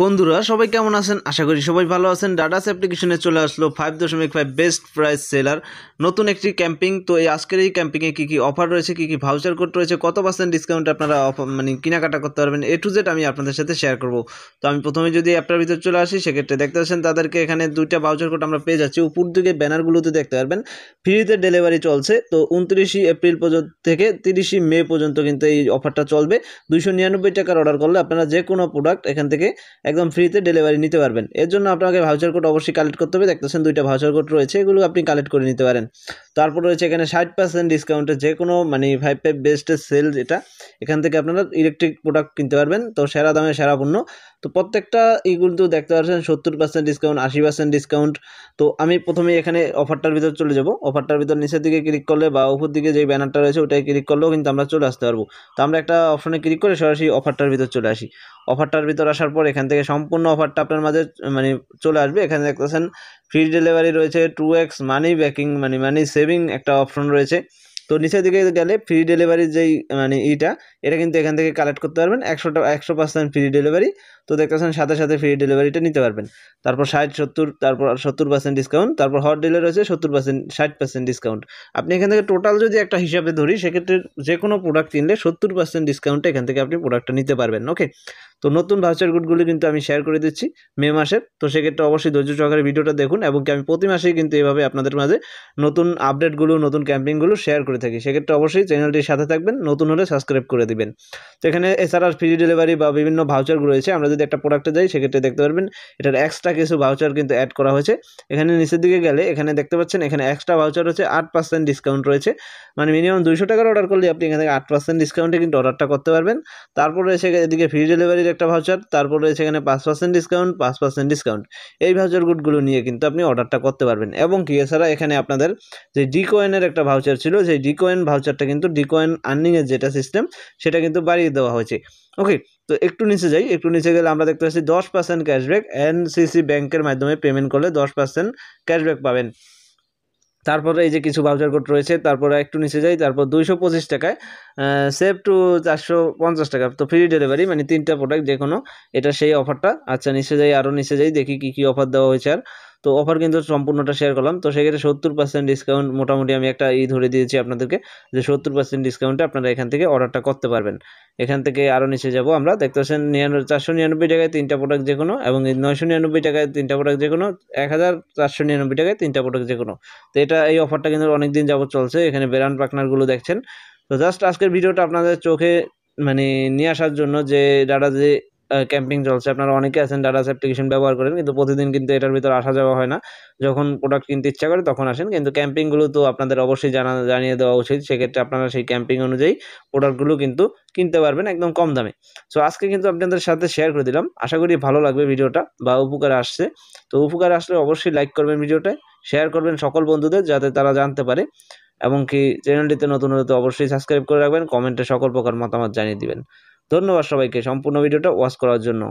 বন্ধুরা সবাই কেমন আছেন? আশা করি সবাই ভালো আছেন। ডাডাস অ্যাপ্লিকেশনে চলে আসলো 5.5 বেস্ট প্রাইস সেলার নতুন একটি ক্যাম্পিং। তো এই আজকের এই ক্যাম্পিংয়ে কী কী অফার রয়েছে, কী কী ভাউচার কোড রয়েছে, কত পার্সেন্ট ডিসকাউন্ট আপনারা মানে কেনাকাটা করতে পারবেন, এ টু জেড আমি আপনাদের সাথে শেয়ার করব। তো আমি প্রথমে যদি অ্যাপটার ভিতর চলে আসি, সেক্ষেত্রে দেখতে পাচ্ছেন তাদেরকে এখানে দুইটা ভাউচার কোড আমরা পেয়ে যাচ্ছি। উপর দিকে ব্যানারগুলোতে দেখতে পারবেন ফ্রিতে ডেলিভারি চলছে। তো 29 এপ্রিল পর্যন্ত থেকে 30 মে পর্যন্ত কিন্তু এই অফারটা চলবে। 299 টাকার অর্ডার করলে আপনারা যে কোনো প্রোডাক্ট এখান থেকে একদম ফ্রিতে ডেলিভারি নিতে পারবেন। এর জন্য আপনাকে ভাউচার কোড অবশ্যই কালেক্ট করতে হবে। দেখতেছেন দুইটা ভাউচার কোড রয়েছে, এগুলো আপনি কালেক্ট করে নিতে পারেন। তারপর রয়েছে এখানে 60% ডিসকাউন্টে যে কোনো মানে 5 বেস্টের সেল, যেটা এখান থেকে আপনারা ইলেকট্রিক প্রোডাক্ট কিনতে পারবেন। তো সেরা দামে সেরা পণ্য। তো প্রত্যেকটা এইগুলো তো দেখতে পাচ্ছেন 70% ডিসকাউন্ট, 80% ডিসকাউন্ট। তো আমি প্রথমে এখানে অফারটার ভিতর চলে যাব। অফারটার ভিতর নিচের দিকে ক্লিক করলে বা উপর দিকে যে ব্যানারটা রয়েছে ওটাই ক্লিক করলেও কিন্তু আমরা চলে আসতে পারবো। তো আমরা একটা অপশনে ক্লিক করে সরাসরি অফারটার ভিতর চলে আসি। অফারটার ভিতর আসার পর এখান থেকে সম্পূর্ণ অফারটা আপনার মাঝে মানে চলে আসবে। এখানে দেখতেছেন ফ্রি ডেলিভারি রয়েছে, 2x মানি ব্যাকিং মানে মানি সেভিং একটা অপশন রয়েছে। তো নিচের দিকে গেলে ফ্রি ডেলিভারির যেই মানে এটা কিন্তু এখান থেকে কালেক্ট করতে পারবেন। 100% ফ্রি ডেলিভারি। তো দেখতেছেন সাথে সাথে ফ্রি ডেলিভারিটা নিতে পারবেন। তারপর 60-70, তারপর 70% ডিসকাউন্ট, তারপর হট ডিলে রয়েছে 70%, 60% ডিসকাউন্ট। আপনি এখান থেকে টোটাল যদি একটা হিসাবে ধরি, সেক্ষেত্রে যে কোনো প্রোডাক্ট কিনলে 70% ডিসকাউন্টে এখান থেকে আপনি প্রোডাক্টটা নিতে পারবেন। ওকে, তো নতুন ভাউচার কোডগুলি কিন্তু আমি শেয়ার করে দিচ্ছি মে মাসের। তো সেক্ষেত্রে অবশ্যই ধৈর্য সহকারে ভিডিওটা দেখুন, এবং কি আমি প্রতি মাসেই কিন্তু এভাবে আপনাদের মাঝে নতুন আপডেটগুলো, নতুন ক্যাম্পিংগুলো শেয়ার করে থাকি। সেক্ষেত্রে অবশ্যই চ্যানেলটির সাথে থাকবেন, নতুন হলে সাবস্ক্রাইব করে দিবেন। তো এখানে এছাড়া ফ্রি ডেলিভারি বা বিভিন্ন ভাউচারগুলো রয়েছে। আমরা যদি একটা প্রোডাক্টে যাই, সেক্ষেত্রে দেখতে পারবেন এটার এক্সট্রা কিছু ভাউচার কিন্তু অ্যাড করা হয়েছে। এখানে নিচের দিকে গেলে এখানে দেখতে পাচ্ছেন এখানে এক্সট্রা ভাউচার হচ্ছে 8% ডিসকাউন্ট রয়েছে। মানে মিনিমাম 200 টাকার অর্ডার করলে আপনি এখান থেকে 8% ডিসকাউন্টে কিন্তু অর্ডারটা করতে পারবেন। তারপর রয়েছে এদিকে ফ্রি ডেলিভারির একটা ভাউচার, তারপর রয়েছে এখানে 5% ডিসকাউন্ট, 5% ডিসকাউন্ট। এই ভাউচার কোডগুলো নিয়ে কিন্তু আপনি অর্ডারটা করতে পারবেন। এবং কি এছাড়া এখানে আপনাদের যে ডিকয়েনের একটা ভাউচার ছিল, সেই ডিকয়েন ভাউচারটা কিন্তু ডিকয়েন আর্নিংয়ের যেটা সিস্টেম, সেটা কিন্তু বাড়িয়ে দেওয়া হয়েছে। ওকে, তো একটু নিচে যাই। একটু নিচে গেলে আমরা দেখতে পাচ্ছি 10% ক্যাশব্যাক, এনসিসি ব্যাংকের মাধ্যমে পেমেন্ট করলে 10% ক্যাশব্যাক পাবেন। তারপরে এই যে কিছু ভাউচার কোড রয়েছে। তারপরে একটু নিচে যাই, তারপর 225 টাকায় সেভ টু 450 টাকা, তো ফ্রি ডেলিভারি মানে 3টা প্রোডাক্ট যে কোনো, এটা সেই অফারটা। আচ্ছা, নিচে যাই, আরও নিচে যাই, দেখি কী কী অফার দেওয়া হয়েছে। আর তো অফার কিন্তু সম্পূর্ণটা শেয়ার করলাম। তো সেক্ষেত্রে 70% ডিসকাউন্ট মোটামুটি আমি একটা ধরে দিয়েছি আপনাদেরকে, যে 70% ডিসকাউন্টে আপনারা এখান থেকে অর্ডারটা করতে পারবেন। এখান থেকে আরও নিচে যাব, আমরা দেখতে পাচ্ছেন 499 টাকায় 3টা প্রোডাক্ট যে কোনো, এবং 999 টাকায় 3টা প্রোডাক্ট যে কোনো, 1499 টাকায় 3টা প্রোডাক্ট যে কোনো। তো এই অফারটা কিন্তু অনেকদিন যাবত চলছে। এখানে ব্র্যান্ড পার্টনারগুলো দেখছেন। তো জাস্ট আজকের ভিডিওটা আপনাদের চোখে মানে নিয়ে আসার জন্য, যে ডাটা যে ক্যাম্পিং চলছে, আপনারা অনেকে আছেন ডাটাস অ্যাপ্লিকেশন ব্যবহার করেন, কিন্তু প্রতিদিন কিন্তু এটার ভিতর আসা যাওয়া হয় না। যখন প্রোডাক্ট কিনতে ইচ্ছা করে তখন আসেন, কিন্তু ক্যাম্পিংগুলো তো আপনাদের অবশ্যই জানিয়ে দেওয়া উচিত। সেক্ষেত্রে আপনারা সেই ক্যাম্পিং অনুযায়ী প্রোডাক্টগুলো কিন্তু কিনতে পারবেন একদম কম দামে। সো আজকে কিন্তু আপনাদের সাথে শেয়ার করে দিলাম। আশা করি ভালো লাগবে ভিডিওটা বা উপকার আসছে। তো উপকার আসলে অবশ্যই লাইক করবেন ভিডিওটা, শেয়ার করবেন সকল বন্ধুদের, যাতে তারা জানতে পারে। এবং কি চ্যানেলটিতে নতুন হলে তো অবশ্যই সাবস্ক্রাইব করে রাখবেন, কমেন্টে সকল প্রকার মতামত জানিয়ে দিবেন। ধন্যবাদ সবাইকে সম্পূর্ণ ভিডিওটা ওয়াচ করার জন্য।